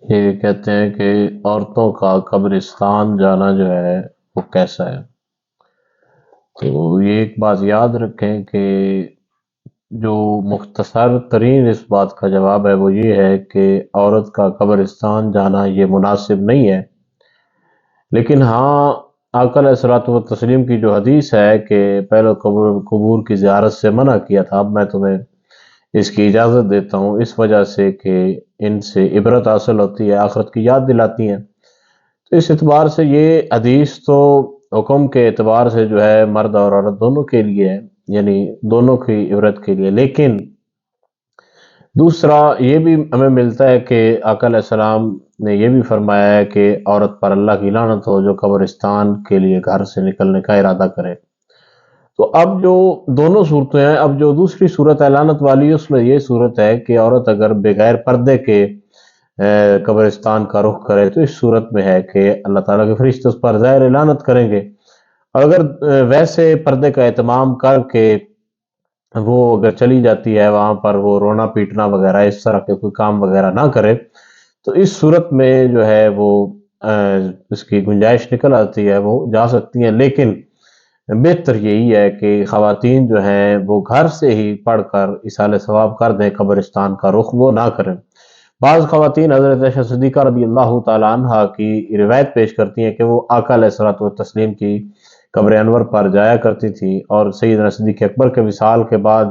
یہ کہتے ہیں کہ عورتوں کا قبرستان جانا جو ہے وہ کیسا ہے؟ تو یہ ایک بات یاد رکھیں کہ جو مختصر ترین اس بات کا جواب ہے وہ یہ ہے کہ عورت کا قبرستان جانا یہ مناسب نہیں ہے، لیکن ہاں، آقا علیہ الصلوۃ والتسلیم کی جو حدیث ہے کہ پہلے قبور کی زیارت سے منع کیا تھا، اب میں تمہیں اس کی اجازت دیتا ہوں، اس وجہ سے کہ ان سے عبرت حاصل ہوتی ہے، آخرت کی یاد دلاتی ہیں۔ تو اس اعتبار سے یہ حدیث تو حکم کے اعتبار سے جو ہے مرد اور عورت دونوں کے لیے ہے، یعنی دونوں کی عبرت کے لیے، لیکن دوسرا یہ بھی ہمیں ملتا ہے کہ آقا علیہ السلام نے یہ بھی فرمایا ہے کہ عورت پر اللہ کی لعنت ہو جو قبرستان کے لیے گھر سے نکلنے کا ارادہ کرے۔ تو اب جو دونوں صورتیں ہیں، اب جو دوسری صورت ہے لعنت والی، اس میں یہ صورت ہے کہ عورت اگر بغیر پردے کے قبرستان کا رخ کرے تو اس صورت میں ہے کہ اللہ تعالیٰ کے فرشتے اس پر ظاہر لعنت کریں گے، اور اگر ویسے پردے کا اہتمام کر کے وہ اگر چلی جاتی ہے وہاں پر، وہ رونا پیٹنا وغیرہ اس طرح کے کوئی کام وغیرہ نہ کرے، تو اس صورت میں جو ہے وہ اس کی گنجائش نکل آتی ہے، وہ جا سکتی ہیں، لیکن بہتر یہی ہے کہ خواتین جو ہیں وہ گھر سے ہی پڑھ کر ایصال ثواب کر دیں، قبرستان کا رخ وہ نہ کریں۔ بعض خواتین حضرت عائشہ صدیقہ رضی اللہ تعالی عنہا کی روایت پیش کرتی ہیں کہ وہ آقا علیہ الصلوۃ والتسلیم کی قبر انور پر جایا کرتی تھی، اور سیدنا صدیق اکبر کے وصال کے بعد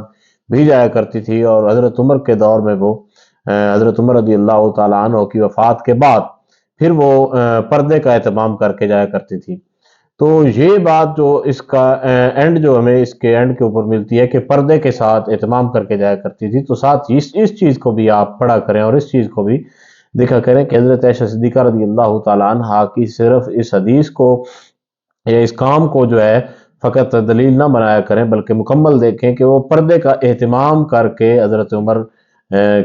بھی جایا کرتی تھی، اور حضرت عمر کے دور میں وہ حضرت عمر رضی اللہ تعالی عنہ کی وفات کے بعد پھر وہ پردے کا اہتمام کر کے جایا کرتی تھی۔ تو یہ بات جو اس کا اینڈ جو ہمیں اس کے اینڈ کے اوپر ملتی ہے کہ پردے کے ساتھ اہتمام کر کے جایا کرتی تھی، تو ساتھ ہی اس چیز کو بھی آپ پڑھا کریں اور اس چیز کو بھی دیکھا کریں کہ حضرت عائشہ صدیقہ رضی اللہ تعالی عنہا کی صرف اس حدیث کو یا اس کام کو جو ہے فقط دلیل نہ بنایا کریں، بلکہ مکمل دیکھیں کہ وہ پردے کا اہتمام کر کے حضرت عمر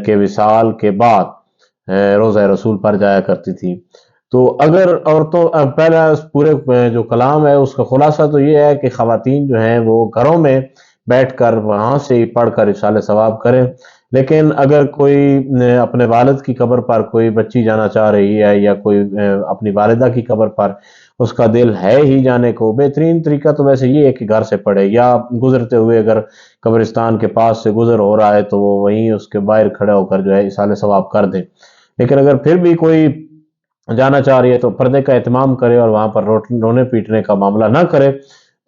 کے وصال کے بعد روضہ رسول پر جایا کرتی تھی۔ تو اگر عورتوں پہلا پورے جو کلام ہے اس کا خلاصہ تو یہ ہے کہ خواتین جو ہیں وہ گھروں میں بیٹھ کر وہاں سے ہی پڑھ کر اصال ثواب کریں، لیکن اگر کوئی اپنے والد کی قبر پر کوئی بچی جانا چاہ رہی ہے، یا کوئی اپنی والدہ کی قبر پر اس کا دل ہے ہی جانے کو، بہترین طریقہ تو ویسے یہ ہے کہ گھر سے پڑھے، یا گزرتے ہوئے اگر قبرستان کے پاس سے گزر ہو رہا ہے تو وہ وہیں اس کے باہر کھڑے ہو کر جو ہے اصال ثواب کر دے۔ لیکن اگر پھر بھی کوئی جانا چاہ رہی ہے تو پردے کا اہتمام کرے اور وہاں پر رونے پیٹنے کا معاملہ نہ کرے،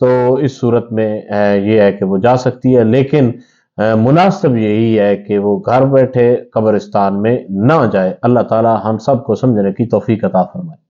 تو اس صورت میں یہ ہے کہ وہ جا سکتی ہے، لیکن مناسب یہی ہے کہ وہ گھر بیٹھے قبرستان میں نہ جائے۔ اللہ تعالی ہم سب کو سمجھنے کی توفیق عطا فرمائے۔